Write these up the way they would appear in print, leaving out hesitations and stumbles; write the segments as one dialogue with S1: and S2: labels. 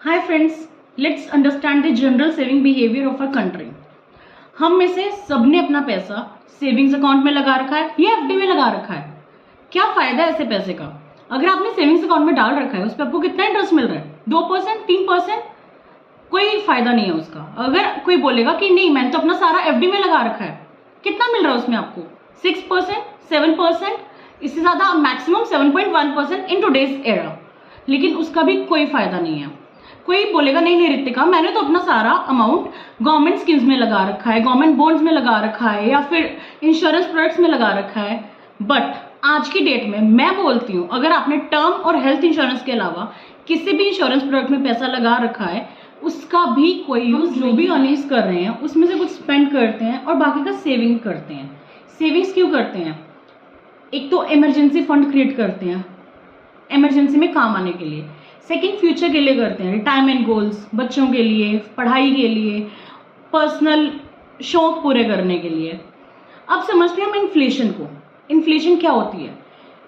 S1: Hi friends, let's understand the general saving behaviour of a country. हम में से सबने अपना पैसा सेविंग्स अकाउंट में लगा रखा है या एफडी में लगा रखा है। क्या फायदा है ऐसे पैसे का? अगर आपने सेविंग्स अकाउंट में डाल रखा है उस पर आपको कितना इंटरेस्ट मिल रहा है? 2%, 3%? कोई फायदा नहीं है उसका। अगर कोई बोलेगा कि नहीं मैंने तो अपना सारा एफडी में लगा रखा है, कितना मिल रहा है उसमें आपको? 6%, 7%, इससे ज्यादा मैक्सिमम 7.1% इन टुडेज एरा। लेकिन उसका भी कोई फायदा नहीं है। कोई बोलेगा नहीं नहीं रितिका, मैंने तो अपना सारा अमाउंट गवर्नमेंट स्कीम्स में लगा रखा है, गवर्नमेंट बॉन्ड्स में लगा रखा है या फिर इंश्योरेंस प्रोडक्ट्स में लगा रखा है। बट आज की डेट में मैं बोलती हूँ, अगर आपने टर्म और हेल्थ इंश्योरेंस के अलावा किसी भी इंश्योरेंस प्रोडक्ट में पैसा लगा रखा है, उसका भी कोई यूज, जो भी अर्निंग्स कर रहे हैं उसमें से कुछ स्पेंड करते हैं और बाकी का सेविंग करते हैं। सेविंग्स क्यों करते हैं? एक तो इमरजेंसी फंड क्रिएट करते हैं, इमरजेंसी में काम आने के लिए। सेकंड, फ्यूचर के लिए करते हैं, रिटायरमेंट गोल्स, बच्चों के लिए, पढ़ाई के लिए, पर्सनल शौक पूरे करने के लिए। अब समझते हैं हम इन्फ्लेशन को। इन्फ्लेशन क्या होती है?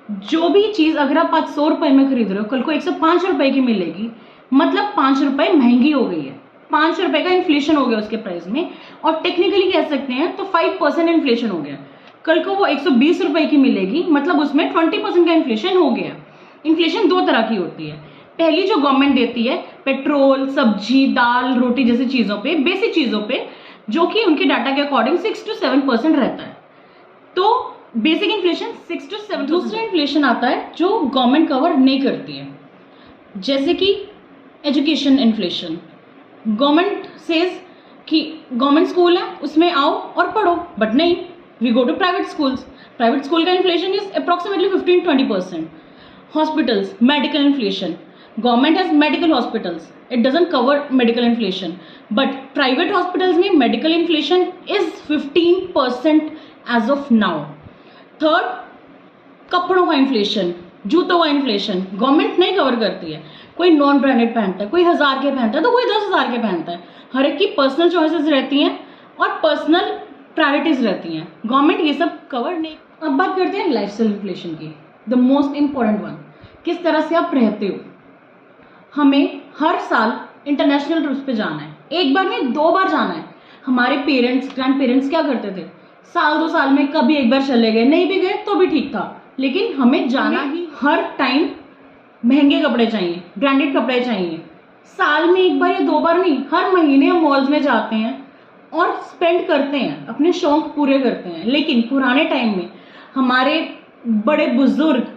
S1: जो भी चीज अगर आप आज 100 रुपए में खरीद रहे हो, कल को 105 रुपए की मिलेगी, मतलब 5 रुपए महंगी हो गई है। 5 रुपए का इन्फ्लेशन हो गया उसके प्राइस में, और टेक्निकली कह सकते हैं तो 5% इन्फ्लेशन हो गया। कल को वो 120 रुपए की मिलेगी, मतलब उसमें 20% का इन्फ्लेशन हो गया। इन्फ्लेशन दो तरह की होती है। पहली जो गवर्नमेंट देती है पेट्रोल, सब्जी, दाल, रोटी जैसी चीजों पे, बेसिक चीजों पे, जो कि उनके डाटा के अकॉर्डिंग 6 to 7% रहता है। तो बेसिक इन्फ्लेशन 6 to 7%। दूसरा इन्फ्लेशन आता है जो गवर्नमेंट कवर नहीं करती है, जैसे कि एजुकेशन इन्फ्लेशन। गवर्नमेंट सेज कि गवर्नमेंट स्कूल है उसमें आओ और पढ़ो, बट नहीं, we go to private schools. Private school का inflation is approximately 15-20%। Hospitals, medical inflation. Government has medical hospitals. It doesn't cover medical inflation. But private hospitals में medical inflation is 15% as of now. Third, कपड़ों का inflation, जूतों का inflation government नहीं cover करती है। कोई नॉन ब्रांडेड पहनता है, कोई 1000 के पहनता है तो कोई 10,000 के पहनता है। हर एक की पर्सनल चॉइसेस रहती हैं और पर्सनल प्रायोरिटीज रहती हैं। गवर्नमेंट ये सब कवर नहीं। अब बात करते हैं लाइफस्टाइल इन्फ्लेशन की, द मोस्ट इंपॉर्टेंट वन। किस तरह से आप रहते हो। हमें हर साल इंटरनेशनल ट्रिप्स पे जाना है, एक बार नहीं 2 बार जाना है। हमारे पेरेंट्स, ग्रैंड पेरेंट्स क्या करते थे, साल 2 साल में कभी एक बार चले गए, नहीं भी गए तो भी ठीक था, लेकिन हमें जाना ही। हर टाइम महंगे कपड़े चाहिए, ब्रांडेड कपड़े चाहिए। साल में एक बार या 2 बार नहीं, हर महीने हम मॉल्स में जाते हैं और स्पेंड करते हैं, अपने शौक पूरे करते हैं। लेकिन पुराने टाइम में हमारे बड़े बुजुर्ग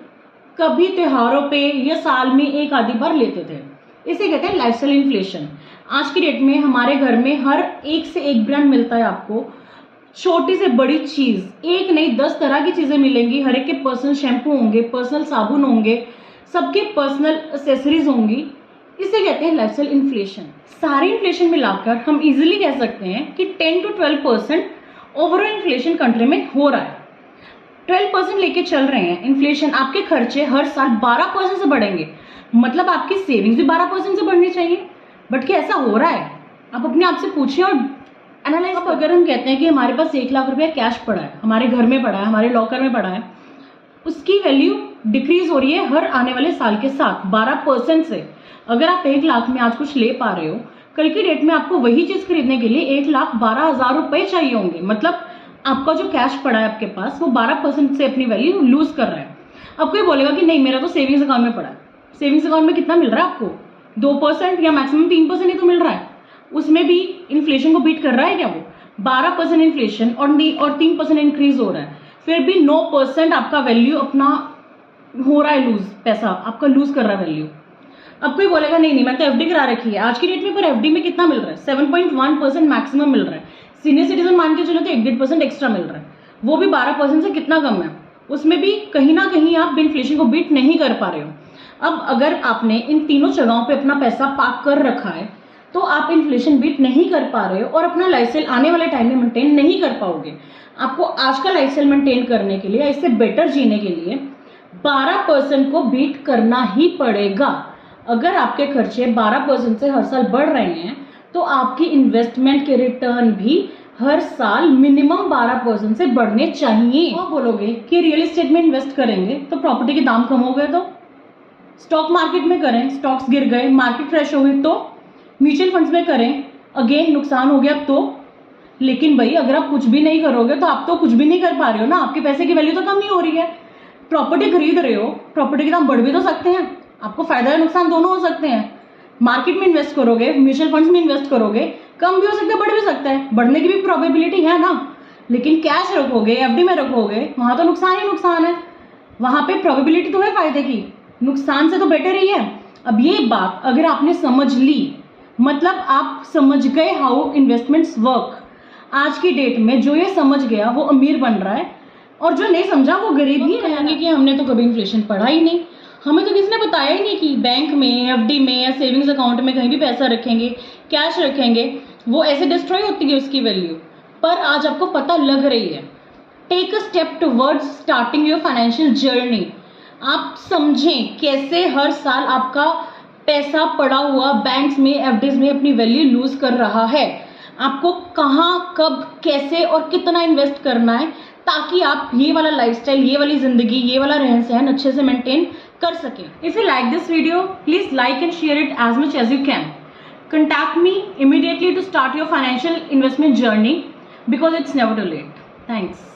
S1: कभी त्योहारों पे या साल में एक आधी बार लेते थे। इसे कहते हैं लाइफस्टाइल इन्फ्लेशन। आज की डेट में हमारे घर में हर एक से एक ब्रांड मिलता है आपको, छोटी से बड़ी चीज, एक नहीं 10 तरह की चीजें मिलेंगी। हर एक के पर्सनल शैम्पू होंगे, पर्सनल साबुन होंगे, सबके पर्सनल एक्सेसरीज होंगी। इसे कहते हैं लाइफस्टाइल इन्फ्लेशन। सारे इन्फ्लेशन मिलाकर हम इजिली कह सकते हैं कि 10 to 12% ओवरऑल इन्फ्लेशन कंट्री में हो रहा है। 12% लेके चल रहे हैं इन्फ्लेशन। आपके खर्चे हर साल 12% से बढ़ेंगे, मतलब आपकी सेविंग्स भी 12% से बढ़नी चाहिए। बट क्या ऐसा हो रहा है? आप अपने आप से पूछिए और एनालाइज। अगर हम कहते हैं कि हमारे पास 1 लाख रुपया कैश पड़ा है, हमारे घर में पड़ा है, हमारे लॉकर में पड़ा है, उसकी वैल्यू डिक्रीज हो रही है हर आने वाले साल के साथ 12% से। अगर आप 1 लाख में आज कुछ ले पा रहे हो, कल की डेट में आपको वही चीज खरीदने के लिए 1,12,000 रुपए चाहिए होंगे। मतलब आपका जो कैश पड़ा है आपके पास, वो 12% से अपनी वैल्यू लूज कर रहा है। अब कोई बोलेगा कि नहीं मेरा तो सेविंग्स अकाउंट में पड़ा है। सेविंग्स अकाउंट में कितना मिल रहा है आपको? 2% या मैक्सिमम 3% ही तो मिल रहा है। उसमें भी इन्फ्लेशन को बीट कर रहा है क्या वो? 12% इन्फ्लेशन और 3% इंक्रीज हो रहा है, फिर भी 9% आपका वैल्यू अपना हो रहा है लूज, पैसा आपका लूज कर रहा है वैल्यू। अब कोई बोलेगा नहीं नहीं मैं तो एफडी करा रखी है आज की डेट में, पर एफडी में कितना मिल रहा है? 7.1% मैक्सिमम मिल रहा है। सीनियर सिटीजन मान के चलो तो 1-1.5% एक्स्ट्रा मिल रहा है, वो भी 12% से कितना कम है। उसमें भी कहीं ना कहीं आप इन्फ्लेशन को बीट नहीं कर पा रहे हो। अब अगर आपने इन तीनों जगहों पे अपना पैसा पार्क कर रखा है तो आप इन्फ्लेशन बीट नहीं कर पा रहे हो और अपना लाइफस्टाइल आने वाले टाइम में मेंटेन नहीं कर पाओगे। आपको आज का लाइफस्टाइल मेंटेन करने के लिए, इससे बेटर जीने के लिए 12% को बीट करना ही पड़ेगा। अगर आपके खर्चे 12% से हर साल बढ़ रहे हैं तो आपकी इन्वेस्टमेंट के रिटर्न भी हर साल मिनिमम 12% से बढ़ने चाहिए। आप बोलोगे कि रियल एस्टेट में इन्वेस्ट करेंगे तो प्रॉपर्टी के दाम कम हो गए, तो स्टॉक मार्केट में करें, स्टॉक्स गिर गए, मार्केट क्रैश हो गई, तो म्यूचुअल फंड्स में करें, अगेन नुकसान हो गया अब तो, लेकिन भाई अगर आप कुछ भी नहीं करोगे तो आप तो कुछ भी नहीं कर पा रहे हो ना, आपके पैसे की वैल्यू तो कम ही हो रही है। प्रॉपर्टी खरीद रहे हो, प्रॉपर्टी के दाम बढ़ भी तो सकते हैं, आपको फायदा या नुकसान दोनों हो सकते हैं। मार्केट में इन्वेस्ट करोगे, म्यूचुअल फंड्स में इन्वेस्ट करोगे, कम भी हो सकता है, बढ़ भी सकता है, बढ़ने की भी प्रोबेबिलिटी है ना। लेकिन कैश रखोगे, एफडी में रखोगे, वहां तो नुकसान ही नुकसान है, वहां पे प्रोबेबिलिटी तो है फायदे की, नुकसान से तो बेटर ही है। अब ये बात अगर आपने समझ ली, मतलब आप समझ गए हाउ इन्वेस्टमेंट्स वर्क, आज की डेट में जो ये समझ गया वो अमीर बन रहा है, और जो नहीं समझा वो गरीब ही रहेंगे कि हमने तो कभी इन्फ्लेशन पढ़ा ही नहीं, हमें तो किसी ने बताया ही नहीं कि बैंक में, एफडी में या सेविंग्स अकाउंट में कहीं भी पैसा रखेंगे, कैश रखेंगे, वो ऐसे डिस्ट्रॉय होती है उसकी वैल्यू। पर आज आपको पता लग रही है। Take a step towards starting your financial journey. आप समझें कैसे हर साल आपका पैसा पड़ा हुआ बैंक्स में, एफडीज में अपनी वैल्यू लूज कर रहा है। आपको कहाँ, कब, कैसे और कितना इन्वेस्ट करना है, ताकि आप ये वाला लाइफस्टाइल, ये वाली जिंदगी, ये वाला रहन सहन अच्छे से मेंटेन कर सकें। If you like this video, please like and share it as much as you can. Contact me immediately to start your financial investment journey because it's never too late. Thanks.